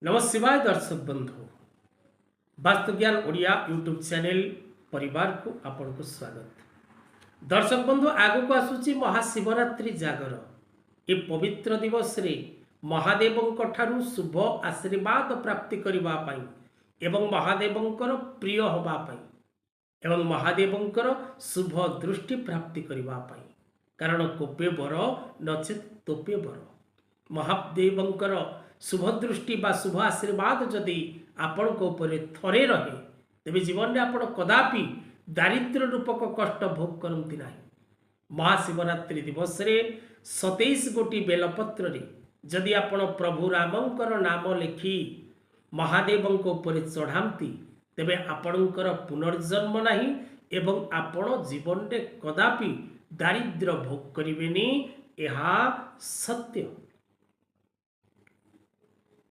नमः शिवाय दर्शक बंधु वास्तु ज्ञान ओडिया यूट्यूब चैनल परिवार को आपन को स्वागत। दर्शक बंधु आगु को आसुची महाशिवरात्रि जागर। ए पवित्र दिवस रे महादेवंक ठारू शुभ आशीर्वाद प्राप्ति करबा पई एवं महादेवंकर प्रिय होबा पई एवं महादेवंकर शुभ दृष्टि प्राप्ति करबा पई कारण कोपे बर नचेत तोपे बर महादेवंकर शुभ दृष्टि बा शुभ आशीर्वाद जदि आपण को ऊपर थरे रहे तेबे जीवन में आपण कदापि दारिद्र्य रूपक कष्ट भोग करती ना। महाशिवरात्रि दिवस रे 27 गोटी बेलपत्र रे जदि आपण प्रभु रामंकर नाम लिखि महादेव ऊपर चढ़ाती तेबे आपणकर पुनर्जन्म नहीं एवं आपण जीवन में कदापि दारिद्र्य भोग करेनि। यह सत्य।